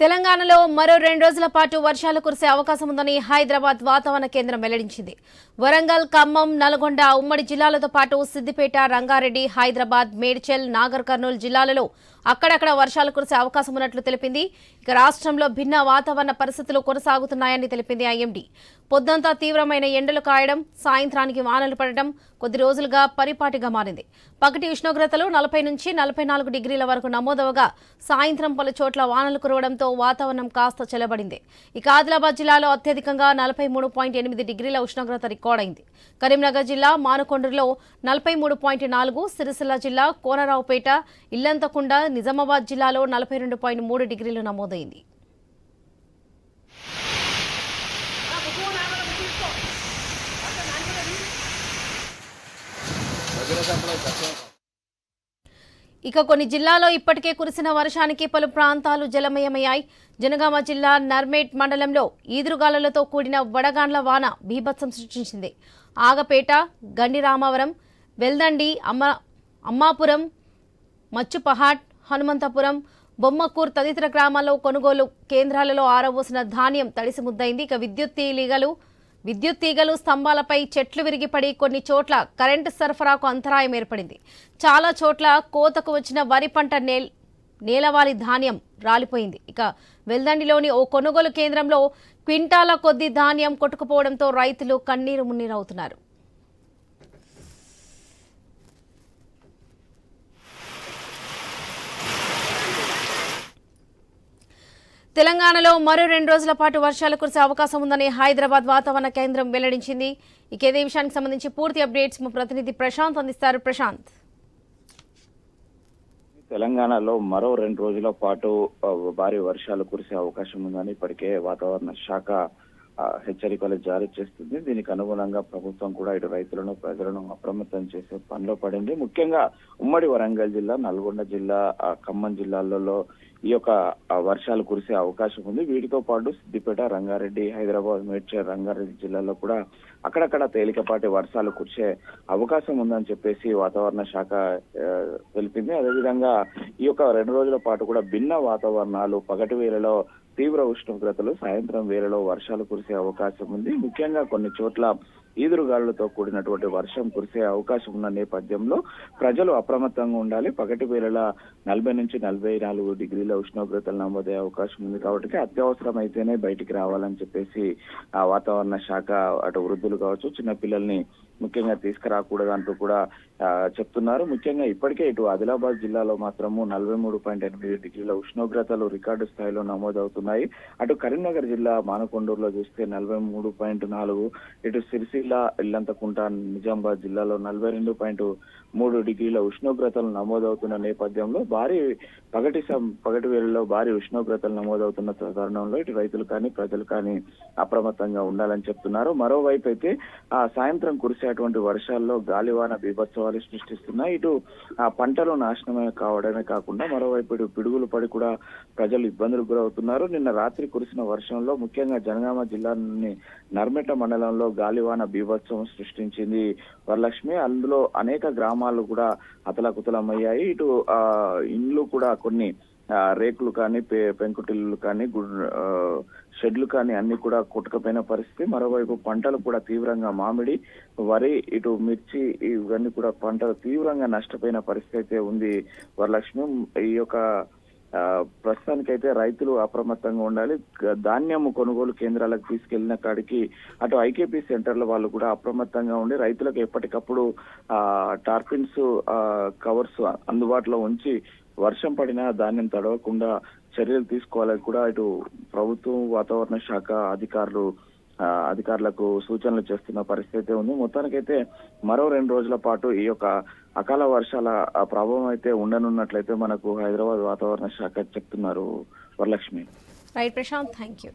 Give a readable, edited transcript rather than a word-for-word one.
తెలంగాణలో మరో 2 రోజుల పాటు వర్షాలు కురిసే అవకాశం ఉందని హైదరాబాద్ వాతావరణ కేంద్రం వెల్లడించింది. వరంగల్, ఖమ్మం, నల్గొండ ఉమ్మడి జిల్లాలతో పాటు సిద్దిపేట, రంగారెడ్డి, హైదరాబాద్, మేడ్చల్, నాగర్ కర్నూలు జిల్లాలలో అక్కడక్కడ వర్షాలు కురిసే అవకాశం ఉన్నట్లు తెలిపింది. ఇక రాష్ట్రంలో భిన్న వాతావరణ పరిస్థితులు కొనసాగుతున్నాయని తెలిపింది ఐఎండీ. పొద్దంతా తీవ్రమైన ఎండలు కాయడం, సాయంత్రానికి వానలు పడడం కొద్ది రోజులుగా పరిపాటిగా మారింది. పగటి ఉష్ణోగ్రతలు 40 నుంచి 44 డిగ్రీల వరకు నమోదవగా సాయంత్రం పలు చోట్ల వానలు కురవడంతో వాతావరణం కాస్త చల్లబడింది. ఇక ఆదిలాబాద్ జిల్లాలో అత్యధికంగా 43.8 డిగ్రీల ఉష్ణోగ్రత రికార్డైంది. కరీంనగర్ జిల్లా మానకొండూరులో 43.4, సిరిసిల్ల జిల్లా కోనరావుపేట, ఇల్లంతకుంట, నిజామాబాద్ జిల్లాలో 42.3 డిగ్రీలు నమోదైంది. ఇక కొన్ని జిల్లాల్లో ఇప్పటికే కురిసిన వర్షానికి పలు ప్రాంతాలు జలమయమయ్యాయి. జనగామ జిల్లా నర్మేట్ మండలంలో ఈదురుగాలులతో కూడిన వడగాండ్ల వాన బీభత్సం సృష్టించింది. ఆగపేట, గండిరామవరం, వెల్దండి, అమ్మాపురం, మచ్చుపహాట్, హనుమంతపురం, బొమ్మకూర్ తదితర గ్రామాల్లో కొనుగోలు కేంద్రాలలో ఆరబోసిన ధాన్యం తడిసి ముద్దైంది. ఇక విద్యుత్ తీగలు స్తంభాలపై చెట్లు విరిగిపడి కొన్ని చోట్ల కరెంటు సరఫరాకు అంతరాయం ఏర్పడింది. చాలా చోట్ల కోతకు వచ్చిన వరి పంట నేలవాలి ధాన్యం రాలిపోయింది. ఇక వెల్దండిలోని ఓ కొనుగోలు కేంద్రంలో క్వింటాల కొద్ది ధాన్యం కొట్టుకుపోవడంతో రైతులు కన్నీరు మున్నీరవుతున్నారు. తెలంగాణలో మరో 2 రోజుల పాటు వర్షాలు కురిసే అవకాశం ఉందని హైదరాబాద్ వాతావరణ కేంద్రం వెల్లడించింది. ఇక ఇదే విషయానికి సంబంధించి పూర్తి అప్డేట్స్ మా ప్రతినిధి ప్రశాంత్ అందిస్తారు. ప్రశాంత్, తెలంగాణలో మరో 2 రోజుల పాటు భారీ వర్షాలు కురిసే అవకాశం ఉందని ఇప్పటికే వాతావరణ శాఖ హెచ్చరికలు జారీ చేస్తుంది. దీనికి అనుగుణంగా ప్రభుత్వం కూడా ఇటు రైతులను, ప్రజలను అప్రమత్తం చేసే పనిలో పడింది. ముఖ్యంగా ఉమ్మడి వరంగల్ జిల్లా, నల్గొండ జిల్లా, ఖమ్మం జిల్లాలలో ఈ యొక్క వర్షాలు కురిసే అవకాశం ఉంది. వీటితో పాటు సిద్దిపేట, రంగారెడ్డి, హైదరాబాద్, మేడ్చల్, రంగారెడ్డి జిల్లాలో కూడా అక్కడక్కడ తేలికపాటి వర్షాలు కురిసే అవకాశం ఉందని చెప్పేసి వాతావరణ శాఖ తెలిపింది. అదేవిధంగా ఈ యొక్క 2 రోజుల పాటు కూడా భిన్న వాతావరణాలు, పగటి వేళలో తీవ్ర ఉష్ణోగ్రతలు, సాయంత్రం వేళలో వర్షాలు కురిసే అవకాశం ఉంది. ముఖ్యంగా కొన్ని చోట్ల ఈదురుగాలులతో కూడినటువంటి వర్షం కురిసే అవకాశం ఉన్న నేపథ్యంలో ప్రజలు అప్రమత్తంగా ఉండాలి. పగటి వేళల 40 నుంచి 44 డిగ్రీల ఉష్ణోగ్రతలు నమోదయ్యే అవకాశం ఉంది. కాబట్టి అత్యవసరం అయితేనే బయటికి రావాలని చెప్పేసి ఆ వాతావరణ శాఖ అటు వృద్ధులు కావచ్చు, చిన్నపిల్లల్ని ముఖ్యంగా తీసుకురాకూడదు అంటూ కూడా చెప్తున్నారు. ముఖ్యంగా ఇప్పటికే ఇటు ఆదిలాబాద్ జిల్లాలో మాత్రము 43.8 డిగ్రీల ఉష్ణోగ్రతలు రికార్డు స్థాయిలో నమోదవుతున్నాయి. అటు కరీంనగర్ జిల్లా మానకొండూరులో చూస్తే 43.4, ఇటు సిరిసిల్ల, ఇల్లంతకుంట, నిజామాబాద్ జిల్లాలో 42.3 డిగ్రీల ఉష్ణోగ్రతలు నమోదవుతున్న నేపథ్యంలో పగటి వేళల్లో భారీ ఉష్ణోగ్రతలు నమోదవుతున్న తరుణంలో ఇటు రైతులు కానీ, ప్రజలు కానీ అప్రమత్తంగా ఉండాలని చెప్తున్నారు. మరోవైపు అయితే ఆ సాయంత్రం కురిసేటువంటి వర్షాల్లో గాలివాన బీభత్సవాలు సృష్టిస్తున్నాయి. ఇటు పంటలు నాశనమే కావడమే కాకుండా మరోవైపు ఇటు పిడుగులు పడి కూడా ప్రజలు ఇబ్బందులకు గురవుతున్నారు. నిన్న రాత్రి కురిసిన వర్షంలో ముఖ్యంగా జనగామ జిల్లాలోని నర్మెట మండలంలో గాలివాన బీభత్సం సృష్టించింది వరలక్ష్మి. అందులో అనేక గ్రామాలు కూడా అతలాకుతలమయ్యాయి. ఇటు ఇండ్లు కూడా కొన్ని రేకులు కానీ, పెంకుటిల్లు కానీ, షెడ్లు కానీ అన్ని కూడా కొట్టుకపోయిన పరిస్థితి. మరోవైపు పంటలు కూడా తీవ్రంగా మామిడి, వరి, ఇటు మిర్చి ఇవన్నీ కూడా పంటలు తీవ్రంగా నష్టపోయిన పరిస్థితి అయితే ఉంది వరలక్ష్మి. ఈ యొక్క ప్రస్తుతానికైతే రైతులు అప్రమత్తంగా ఉండాలి. ధాన్యం కొనుగోలు కేంద్రాలకు తీసుకెళ్లిన కాడికి అటు ఐకేపీ సెంటర్ల వాళ్ళు కూడా అప్రమత్తంగా ఉండి రైతులకు ఎప్పటికప్పుడు టార్పిన్స్, కవర్స్ అందుబాటులో ఉంచి వర్షం పడినా ధాన్యం తడవకుండా చర్యలు తీసుకోవాలని కూడా ఇటు ప్రభుత్వం, వాతావరణ శాఖ అధికారులకు సూచనలు చేస్తున్న పరిస్థితి ఉంది. మొత్తానికైతే మరో 2 రోజుల పాటు ఈ యొక్క అకాల వర్షాల ప్రభావం అయితే ఉండనున్నట్లయితే మనకు హైదరాబాద్ వాతావరణ శాఖ చెప్తున్నారు Varalakshmi. Right Prashant, thank you.